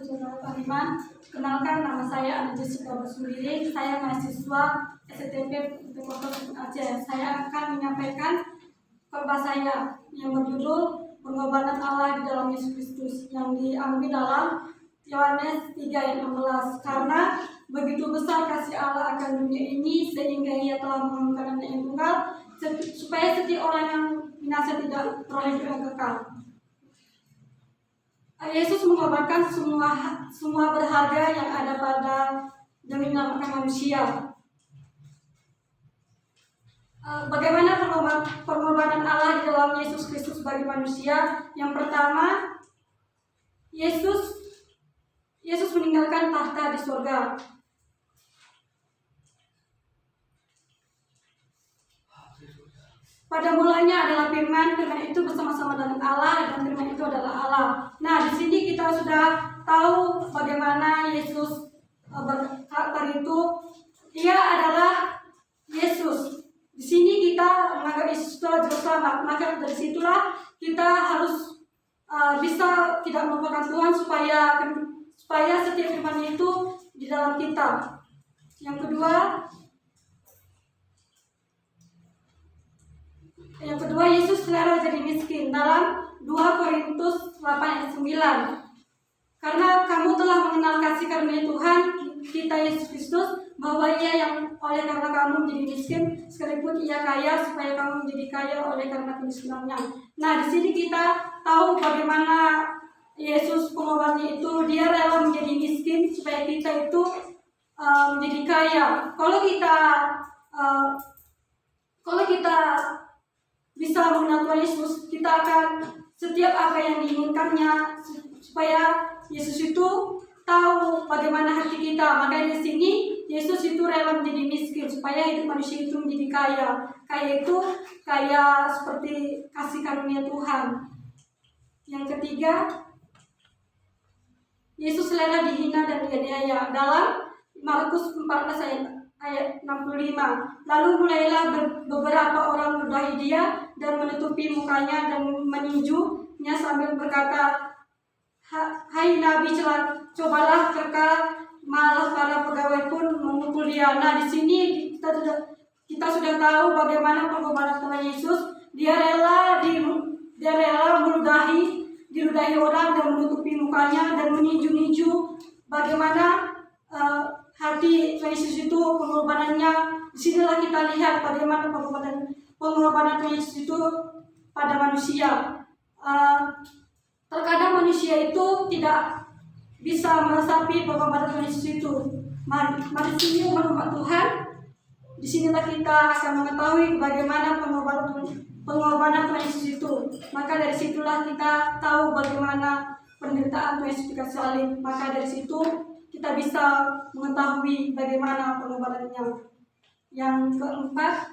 Saudara Pariman. Kenalkan, nama saya Ana Jessica Basundiri. Saya mahasiswa STP Aceh. Saya akan menyampaikan khotbah saya yang berjudul Pengorbanan Allah di dalam Yesus Kristus, yang diambil dalam Yohanes 3 ayat 16. Karena begitu besar kasih Allah akan dunia ini sehingga Ia telah mengangkat Anak yang tunggal supaya setiap orang yang binasa tidak beroleh hidup yang kekal. Yesus mengorbankan semua berharga yang ada pada demi menyelamatkan manusia. Bagaimana pengorbanan Allah di dalam Yesus Kristus bagi manusia? Yang pertama, Yesus meninggalkan tahta di surga. Pada mulanya adalah firman itu bersama-sama dengan Allah, dan firman itu adalah Allah. Nah, di sini kita sudah tahu bagaimana Yesus berkata itu. Ia adalah Yesus. Di sini kita menganggap Yesus adalah juru selamat. Maka dari situlah kita harus bisa tidak melupakan Tuhan supaya setiap firman itu di dalam kita. Yang kedua, Yesus rela jadi miskin dalam 2 Korintus 8 ayat 9. Karena kamu telah mengenal kasih karunia Tuhan kita Yesus Kristus, bahwa Ia yang oleh karena kamu menjadi miskin sekalipun Ia kaya, supaya kamu menjadi kaya oleh karena kemiskinannya. Nah, di sini kita tahu bagaimana Yesus pengorbanannya itu. Dia rela menjadi miskin supaya kita itu menjadi kaya. Kalau kita bisa mengenal Tuhan Yesus, kita akan setiap apa yang diinginkannya, supaya Yesus itu tahu bagaimana hati kita. Makanya di sini Yesus itu rela menjadi miskin supaya hidup manusia itu menjadi kaya. Kaya itu kaya seperti kasih karunia Tuhan. Yang ketiga, Yesus rela dihina dan dianiaya dalam Markus 14 ayat 65. Lalu mulailah beberapa orang meludahi dia dan menutupi mukanya dan meninjunya sambil berkata, "Hai Nabi, cobalah kekal." Malah para pegawai pun memukul dia. Nah, di sini kita sudah tahu bagaimana pengorbanan Tuhan Yesus. Dia rela diludahi orang dan menutupi mukanya dan meninju-ninju. Bagaimana hati Yesus itu, pengorbanannya. Disinilah kita lihat bagaimana pengorbanan Yesus itu pada manusia. Terkadang manusia itu tidak bisa meresapi pengorbanan Yesus itu. Mari sini menghormat Tuhan. Disinilah kita akan mengetahui bagaimana pengorbanan Tuhan Yesus itu. Maka dari situlah kita tahu bagaimana penderitaan Tuhan Yesus di kayu salib. Maka dari situ kita bisa mengetahui bagaimana pengorbanannya. Yang keempat,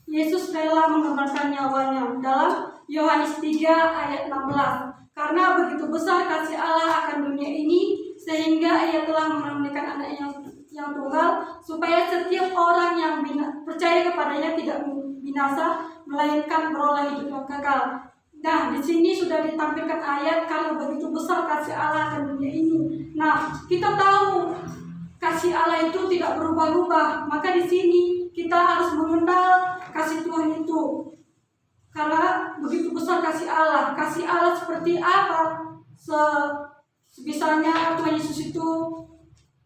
Yesus rela mengorbankan nyawanya dalam Yohanes 3 ayat 16. Karena begitu besar kasih Allah akan dunia ini sehingga Ia telah menurunkan Anak yang tunggal, supaya setiap orang yang percaya kepadanya tidak binasa, melainkan beroleh hidup yang kekal. Nah, di sini sudah ditampilkan ayat karena begitu besar kasih Allah akan dunia ini. Nah, kita tahu kasih Allah itu tidak berubah-ubah. Maka di sini kita harus mengenal kasih Tuhan itu. Karena begitu besar kasih Allah. Kasih Allah seperti apa? Sebisanya Tuhan Yesus itu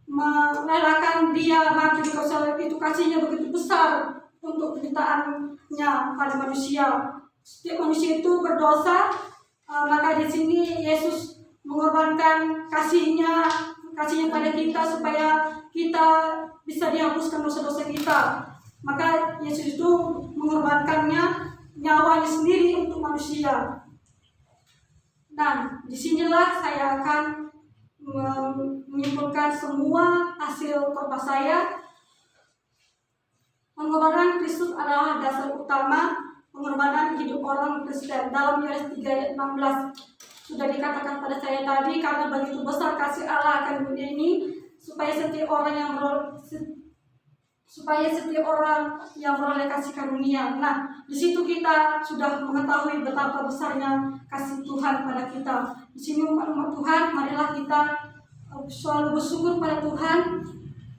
merelakan Dia mati di kayu salib itu. Kasihnya begitu besar untuk penderitaannya pada manusia. Setiap manusia itu berdosa, maka di sini Yesus mengorbankan kasihnya pada kita supaya kita bisa dihapuskan dosa-dosa kita. Maka Yesus itu mengorbankannya nyawanya sendiri untuk manusia. Nah, disinilah saya akan menyimpulkan semua hasil khotbah saya. Pengorbanan Kristus adalah dasar utama pengorbanan hidup orang Kristen. Dalam Yohanes 3 ayat 16 sudah dikatakan pada saya tadi, karena begitu besar kasih Allah akan dunia ini supaya setiap orang yang supaya setiap orang yang beroleh kasih karunia. Nah, di situ kita sudah mengetahui betapa besarnya kasih Tuhan pada kita. Di sini umat Tuhan, marilah kita selalu bersyukur pada Tuhan.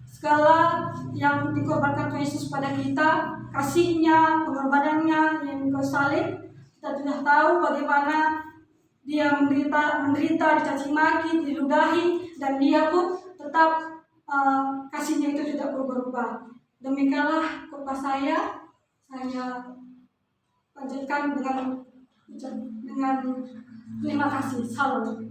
Segala yang dikorbankan Tuhan Yesus pada kita, kasihnya, pengorbanannya yang Engkau salib, kita sudah tahu bagaimana dia menderita, dicaci maki, diludahi, dan dia pun tetap kasihnya itu tidak berubah-ubah. Demikianlah khotbah saya lanjutkan dengan terima kasih. Salam.